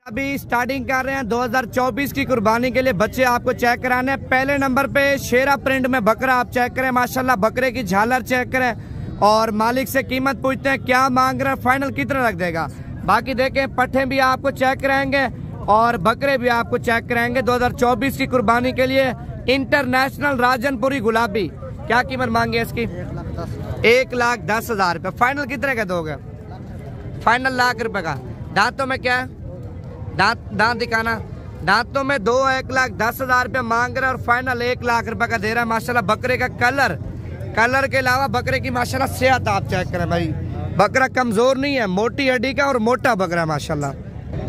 अभी स्टार्टिंग कर रहे हैं 2024 की कुर्बानी के लिए बच्चे आपको चेक कराने हैं। पहले नंबर पे शेरा प्रिंट में बकरा आप चेक करें, माशाल्लाह बकरे की झालर चेक करें और मालिक से कीमत पूछते हैं क्या मांग रहे हैं, फाइनल कितना रख देगा। बाकी देखें पट्ठे भी आपको चेक कराएंगे और बकरे भी आपको चेक कराएंगे 2024 की कुर्बानी के लिए। इंटरनेशनल राजनपुरी गुलाबी, क्या कीमत मांगी है इसकी? 1,10,000 रुपये। फाइनल कितने का दोगे? फाइनल ₹1,00,000 का। दांतों में क्या है? दांत दिखाना। दांतों में 1,10,000 रुपये मांग रहे हैं और फाइनल ₹1,00,000 का दे रहा है। माशाल्लाह बकरे का कलर के अलावा बकरे की माशाल्लाह सेहत आप चेक करें भाई, बकरा कमजोर नहीं है, मोटी हड्डी का और मोटा बकरा माशाल्लाह।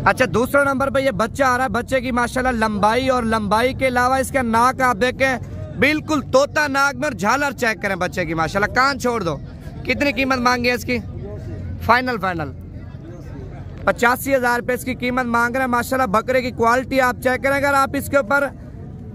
अच्छा, दूसरा नंबर पे ये बच्चा आ रहा है। बच्चे की माशाल्लाह लंबाई और लंबाई के अलावा इसका नाक आप देखें बिल्कुल तोता नाक में, और झालर चेक करें बच्चे की माशाल्लाह। कान छोड़ दो। कितनी कीमत मांगी है इसकी? फाइनल 85,000 रुपये इसकी कीमत मांग रहे हैं। माशाल्लाह बकरे की क्वालिटी आप चेक करें। अगर आप इसके ऊपर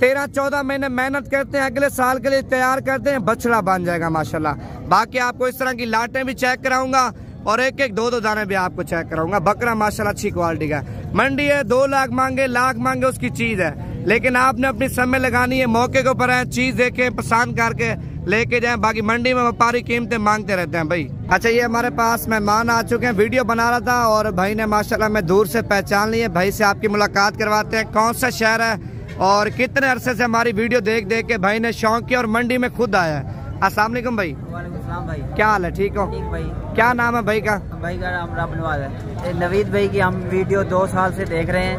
13-14 महीने मेहनत करते हैं, अगले साल के लिए तैयार करते हैं, बछड़ा बन जाएगा माशाल्लाह। बाकी आपको इस तरह की लाटें भी चेक कराऊंगा और एक 2 दाने भी आपको चेक कराऊंगा। बकरा माशाल्लाह अच्छी क्वालिटी का। मंडी है, 2 लाख मांगे, लाख मांगे, उसकी चीज है, लेकिन आपने अपनी समय लगानी है। मौके के ऊपर है, चीज देखें, पसंद करके लेके जाएं। बाकी मंडी में व्यापारी कीमतें मांगते रहते हैं भाई। अच्छा, ये हमारे पास मेहमान आ चुके हैं। वीडियो बना रहा था और भाई ने माशाल्लाह मैं दूर से पहचान ली है। भाई से आपकी मुलाकात करवाते हैं। कौन सा शहर है और कितने अरसे से हमारी वीडियो देख के भाई ने शौक किया और मंडी में खुद आया है। अस्सलाम वालेकुम भाई। वालेकुम भाई, क्या हाल है? ठीक हो? ठीक भाई। क्या नाम है भाई का? भाई का नाम रामनवाज है। नवीद भाई की हम वीडियो 2 साल से देख रहे हैं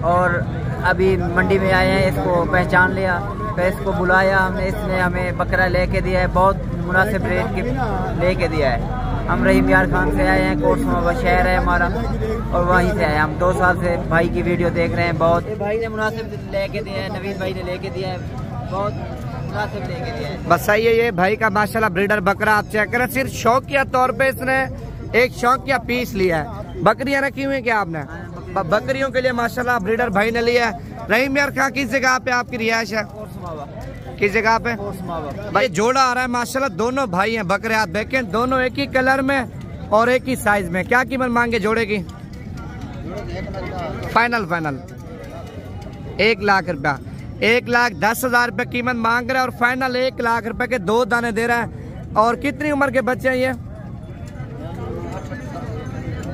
और अभी मंडी में आए हैं, इसको पहचान लिया, फिर इसको बुलाया हमने, इसने हमें बकरा लेके दिया है, बहुत मुनासिब रेट की लेके दिया है। हम रहीम यार खान से आए हैं, कोटसमा शहर है हमारा और वहीं से आए। हम 2 साल से भाई की वीडियो देख रहे हैं। बहुत भाई ने मुनासिब लेके दिया है, नवीद भाई ने लेके दिया है, बहुत मुनासिब लेके दिया है। बस सही है। ये भाई का माशाल्लाह ब्रीडर बकरा आप चेक करें। सिर्फ शौकिया तौर पे इसने एक शौकिया पीस लिया है। बकरियां रखी हुई है क्या आपने? बकरियों के लिए माशाल्लाह ब्रीडर भाई ने लिया है। रहीम यार खां किस जगह पे आपकी रिहाइश है? किस जगह पे? भाई जोड़ा आ रहा है माशाल्लाह, दोनों भाई हैं बकरे। आप देखें दोनों एक ही कलर में और एक ही साइज में। क्या कीमत मांगे जोड़े की? फाइनल 1,00,000 रुपया। 1,10,000 रुपये कीमत मांग रहा है और फाइनल 1,00,000 रुपए के 2 दाने दे रहा है। और कितनी उम्र के बच्चे हैं ये?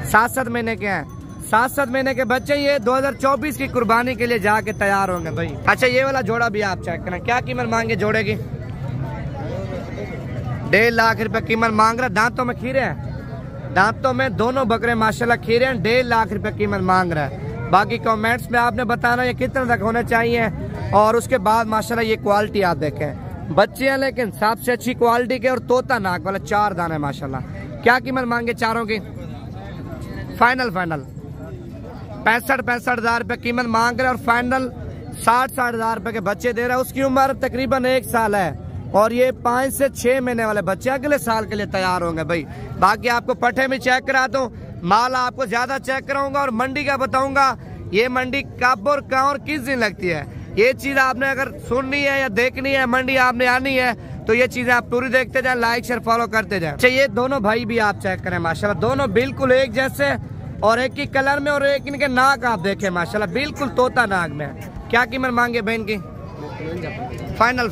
7-7 महीने के हैं। 7-7 महीने के बच्चे ये 2024 की कुर्बानी के लिए जाके तैयार होंगे भाई। अच्छा, ये वाला जोड़ा भी आप चेक करें। क्या कीमत मांगे जोड़े की? 1,50,000 रुपये कीमत मांग रहा है। दांतों में खीरे हैं, दांतों में दोनों बकरे माशाल्लाह खीरे हैं। 1,50,000 रुपये कीमत मांग रहा है। बाकी कमेंट्स में आपने बताना ये कितने तक होने चाहिए और उसके बाद माशाल्लाह ये क्वालिटी आप देखें। बच्चे हैं लेकिन सबसे अच्छी क्वालिटी के और तोता नाक वाला 4 दाने माशाल्लाह। क्या कीमत मांगे चारों की? फाइनल 65,000 रुपये कीमत मांग रहे हैं और फाइनल 60,000 रुपये के बच्चे दे रहा है। उसकी उम्र तकरीबन 1 साल है और ये 5 से 6 महीने वाले बच्चे अगले साल के लिए तैयार होंगे भाई। बाकी आपको पट्ठे में चेक करा दूं, माल आपको ज्यादा चेक कराऊंगा और मंडी का बताऊंगा। ये मंडी कब और कहाँ और किस दिन लगती है, ये चीज आपने अगर सुननी है या देखनी है, मंडी आपने आनी है तो ये चीजें आप पूरी देखते जाए, लाइक शेयर फॉलो करते जाए। अच्छा, ये दोनों भाई भी आप चेक करें माशाल्लाह, दोनों बिल्कुल एक जैसे और एक ही कलर में और एक इनके नाक आप देखें माशाल्लाह बिल्कुल तोता नाक में। क्या कीमत मांगे बहन की? फाइनल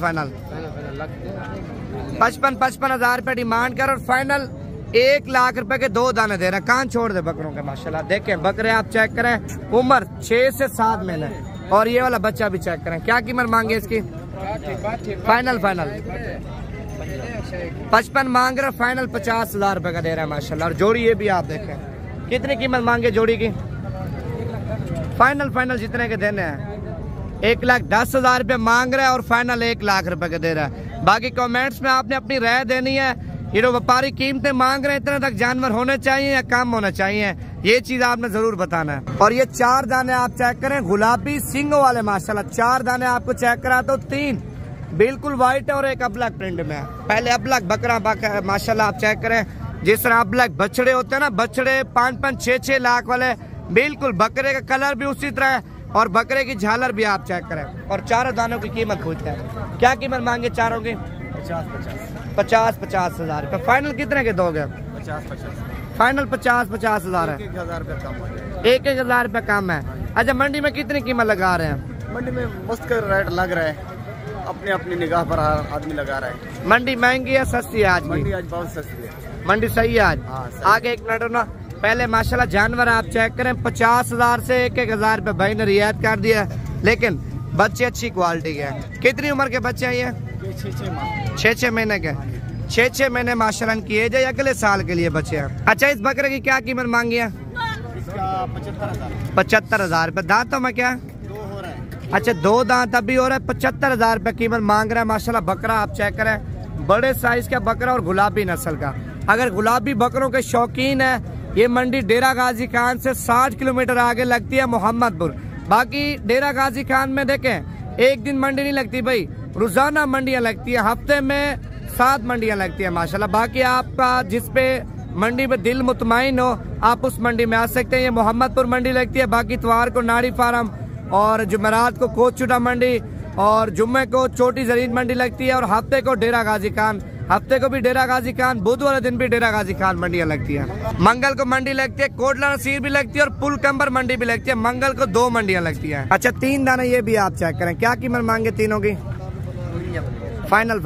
55,000 रुपये डिमांड कर और फाइनल 1,00,000 रुपए के 2 दाने दे रहे हैं। कान छोड़ दे बकरों के माशाल्लाह। देखें बकरे आप चेक करें, उम्र 6 से 7 महीने और ये वाला बच्चा भी चेक करें। क्या कीमत मांगे इसकी? फाइनल 55 मांग रहे, फाइनल 50,000 रुपए का दे रहा है माशाल्लाह। और जोड़ी ये भी आप देखें। कितनी कीमत मांगे जोड़ी की? फाइनल जितने के देने हैं 1,10,000 रुपये मांग रहा है और फाइनल 1,00,000 रुपए के दे रहा है। बाकी कमेंट्स में आपने अपनी राय देनी है। ये जो व्यापारी कीमतें मांग रहे हैं इतने तक जानवर होने चाहिए या कम होने चाहिए, ये चीज आपने जरूर बताना है। और ये 4 दाने आप चेक करें, गुलाबी सिंगों वाले माशाल्लाह। 4 दाने आपको चेक कराता हूँ, 3 बिल्कुल व्हाइट है और एक अबलग प्रिंट में है। पहले अबलग बकरा माशाल्लाह आप चेक करें, जिस तरह अबलग बछड़े होते हैं ना, बछड़े 5-5, 6-6 लाख वाले, बिल्कुल बकरे का कलर भी उसी तरह है और बकरे की झालर भी आप चेक करें। और 4 दानों की कीमत पूछते हैं। क्या कीमत मांगे चारों की? 50,000 रुपये। फाइनल कितने के दोगे? 50,000 फाइनल 50,000 है। 1,000 रुपये कम है। अच्छा, मंडी में कितनी कीमत लगा रहे हैं? मंडी में मस्त कर रेट लग रहा है, अपनी अपनी निगाह पर आदमी लगा रहा है। मंडी महंगी है सस्ती है आज? मंडी आज बहुत सस्ती है। मंडी सही है आज? हाँ, सही। आगे एक मिनट ना, पहले माशाल्लाह जानवर आप चेक करें, 50,000 से 1,000 रुपये भाई ने रियायत कर दिया, लेकिन बच्चे अच्छी क्वालिटी के हैं। कितनी उम्र के बच्चे हैं ये? 6-6 महीने के। 6-6 महीने माशाल्लाह इनकी एज है, अगले साल के लिए बच्चे हैं। अच्छा, इस बकरे की क्या कीमत मांगी है? इसका 75,000। 75,000 रुपये। दांतों में क्या? 2 हो रहा है। अच्छा, 2 दांत अभी हो रहा है। 75,000 रुपये कीमत मांग रहा है माशाल्लाह। बकरा आप चेक करें, बड़े साइज का बकरा और गुलाबी नस्ल का। अगर गुलाबी बकरों के शौकीन है, ये मंडी डेरा गाजी खान से 60 किलोमीटर आगे लगती है, मोहम्मदपुर। बाकी डेरा गाजी खान में देखें, एक दिन मंडी नहीं लगती भाई, रोजाना मंडियां लगती है, हफ्ते में 7 मंडियां लगती है माशाल्लाह। बाकी आपका जिस पे मंडी में दिल मुतमईन हो, आप उस मंडी में आ सकते हैं। ये मोहम्मदपुर मंडी लगती है। बाकी इतवार को नाड़ी फार्म और जुमेरात को कोचुटा मंडी और जुम्मे को छोटी जरीन मंडी लगती है, और हफ्ते को डेरा गाजी खान, हफ्ते को भी डेरा गाजी खान, बुध वाले दिन भी डेरा गाजी खान मंडियां लगती है। मंगल को मंडी लगती है, कोटला नसीर भी लगती है और पुल कंबर मंडी भी लगती है। मंगल को 2 मंडियां लगती है। अच्छा, 3 दाना ये भी आप चेक करें, क्या कीमत मांगे तीनों की? फाइनल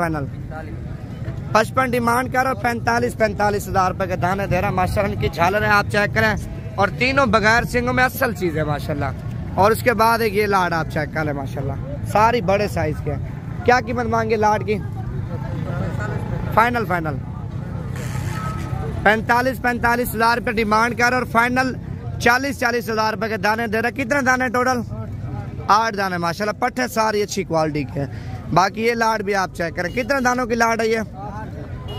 55 डिमांड कर और 45,000 रुपए के दाने दे रहा माशाल्लाह। इनकी झालर है आप चेक करें, और तीनों बगैर सिंगों में असल चीज है माशाल्लाह। और उसके बाद एक ये लाड आप चेक कर ले माशाल्लाह, सारी बड़े साइज के। क्या कीमत मांगे लाड की? फाइनल 45,000 रुपये डिमांड कर और फाइनल 40,000 रुपए के दाने दे रहा। कितने दाने टोटल? 8 दाने माशाल्लाह। पट्टे सारी अच्छी क्वालिटी के। बाकी ये लाड भी आप चेक करें, कितने दानों की लाड है ये?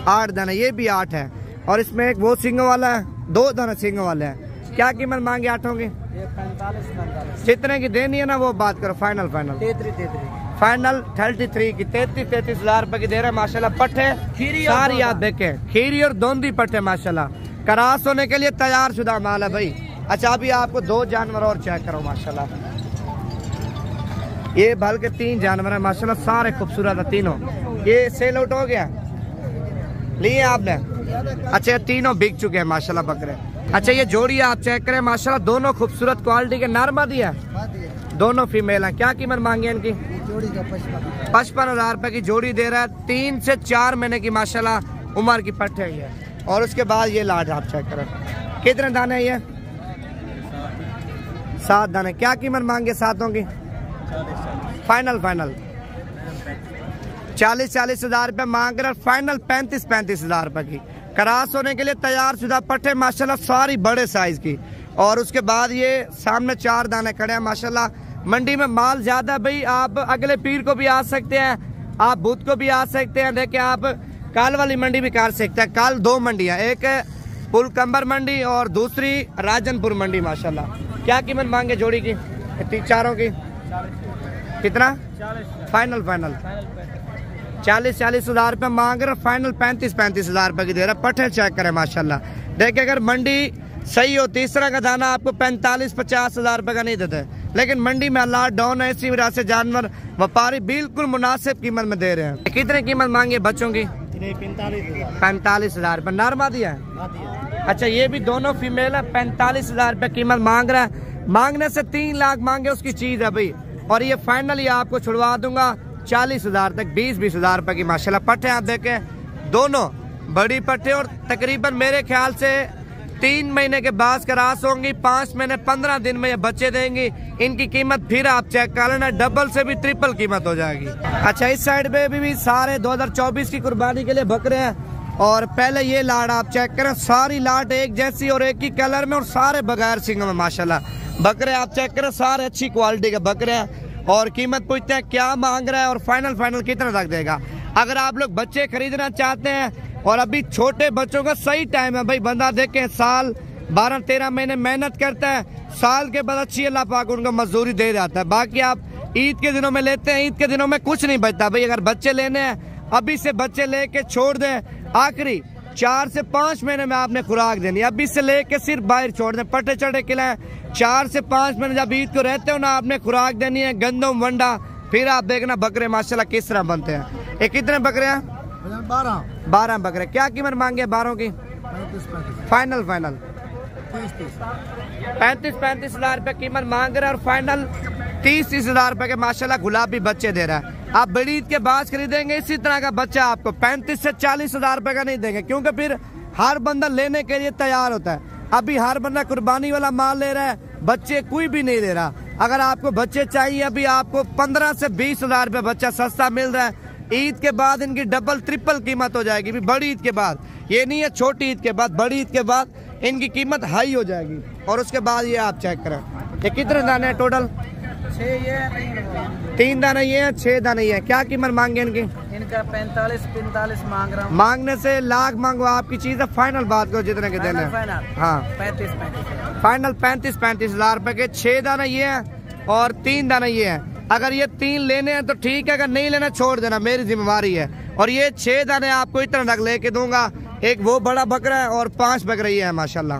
8 दाने। ये भी 8 है, और इसमें एक वो सिंगों वाला है, 2 दाने सिंगों वाले हैं। क्या कीमत मांगे 8 की? 45,000। जितने की देनी है ना वो बात करो। फाइनल 33 की 33,000 रुपए की दे रहे हैं माशाल्लाह। पट्टे सारी आप देखें, खीरी और दोंदी पट्टे माशाल्लाह, करास होने के लिए तैयार शुदा माल है भाई। अच्छा, अभी आपको 2 जानवर और चेक करो माशाल्लाह। ये भल के 3 जानवर है माशाल्लाह, सारे खूबसूरत है तीनों। ये सेल आउट हो गया, लिए आपने? अच्छा, तीनों बिक चुके हैं माशाल्लाह बकरे। अच्छा, ये जोड़ी आप चेक करें माशाल्लाह, दोनों खूबसूरत क्वालिटी के। नर दिया, दोनों फीमेल हैं। क्या कीमत मांगी है इनकी? 55,000 रुपए की जोड़ी दे रहा है। 3 से 4 महीने की माशाल्लाह उम्र की पट्टे है। और उसके बाद ये लाड आप चेक करें, कितने दाने हैं ये? 7 दाने। क्या कीमत मांगे 7 की? फाइनल 40,000 रुपए मांग रहे, फाइनल 35,000 रुपए की। करास होने के लिए तैयार शुदा पट्टे माशाल्लाह, सारी बड़े साइज की। और उसके बाद ये सामने 4 दाने खड़े हैं माशाल्लाह। मंडी में माल ज्यादा भाई, आप अगले पीर को भी आ सकते हैं, आप बुध को भी आ सकते हैं। देखिए, आप काल वाली मंडी भी कर सकते हैं। काल 2 मंडियां, एक पुल कंबर मंडी और दूसरी राजनपुर मंडी माशाल्लाह। क्या कीमत मांगे जोड़ी की? चारों की कितना? फाइनल 40,000 रुपए मांग रहे, फाइनल 35,000 रुपए की दे रहा। पट्टे चेक करें माशाल्लाह। देखिए, अगर मंडी सही हो, तीसरा का दाना आपको 45-50,000 रुपए का नहीं देते, लेकिन मंडी में हालात डाउन है, इसी वजह से जानवर व्यापारी बिल्कुल मुनासिब कीमत में दे रहे हैं। कितने कीमत मांगे बच्चों की? 45,000 रुपए। नरमा दिया है? अच्छा, ये भी दोनों फीमेल है। 45,000 रुपए कीमत मांग रहा है। मांगने से 3 लाख मांगे उसकी चीज है भाई। और ये फाइनली आपको छुड़वा दूंगा 40,000 तक, 20,000 रुपए की माशाल्लाह। पट्टे आप देखें, दोनों बड़ी पट्टे, और तकरीबन मेरे ख्याल से 3 महीने के बाद करास होंगी, 5 महीने 15 दिन में ये बच्चे देंगी। इनकी कीमत फिर आप चेक कर लेना, डबल से भी ट्रिपल कीमत हो जाएगी। अच्छा, इस साइड पे भी सारे 2024 की कुर्बानी के लिए बकरे हैं। और पहले ये लाड आप चेक करें, सारी लाट एक जैसी और एक ही कलर में, और सारे बगैर सिंग में माशाल्लाह बकरे आप चेक करें, सारे अच्छी क्वालिटी के बकरे हैं। और कीमत पूछते हैं क्या मांग रहा है और फाइनल कितना तक देगा। अगर आप लोग बच्चे खरीदना चाहते हैं, और अभी छोटे बच्चों का सही टाइम है भाई, बंदा देखें साल 12-13 महीने मेहनत करता है, साल के बाद अच्छी अल्लाह पाक उनको मजदूरी दे जाता है। बाकी आप ईद के दिनों में लेते हैं, ईद के दिनों में कुछ नहीं बचता भाई। अगर बच्चे लेने हैं, अभी से बच्चे लेके छोड़ दें, आखिरी 4 से 5 महीने में आपने खुराक देनी है। अभी से लेके सिर्फ बाहर छोड़ दें, पट्टे चढ़े खिलाएं। 4 से 5 महीने जब ईद को रहते हो ना, आपने खुराक देनी है, गंदम वंडा। फिर आप देखना बकरे माशाल्लाह किस तरह बनते हैं। ये कितने बकरे हैं? 12 बकरे। क्या कीमत मांगे 12 की? फाइनल 35 हजार रुपए कीमत मांग रहा है और फाइनल 30 हजार रुपए के माशाल्लाह गुलाबी बच्चे दे रहा है। आप बड़ी ईद के बाद खरीदेंगे इसी तरह का बच्चा आपको 35 से 40 हजार रुपए का नहीं देंगे, क्योंकि फिर हर बंदा लेने के लिए तैयार होता है। अभी हर बंदा कुर्बानी वाला माल ले रहा है, बच्चे कोई भी नहीं ले रहा। अगर आपको बच्चे चाहिए अभी आपको 15 से 20 हजार रुपए बच्चा सस्ता मिल रहा है। ईद के बाद इनकी डबल ट्रिपल कीमत हो जाएगी, बड़ी ईद के बाद। ये नहीं है छोटी ईद के बाद, बड़ी ईद के बाद इनकी कीमत हाई हो जाएगी। और उसके बाद ये आप चेक करें, ये कितने दाने हैं टोटल? 3 दाने ये हैं, 6 दाने ये हैं। क्या कीमत मांगे इनकी? इनका 45 मांग रहा हूँ। मांगने से लाख मांगो, आपकी चीज है। फाइनल बात करो जितने के देने। हाँ 35 फाइनल 35 हजार रुपए के 6 दाने ये हैं और 3 दाने ये हैं। अगर ये 3 लेने हैं तो ठीक है, अगर नहीं लेना छोड़ देना, मेरी जिम्मेवारी है। और ये 6 दाने आपको इतना रख लेके दूंगा। एक वो बड़ा बकरा है और 5 बकरे ये है माशाल्लाह।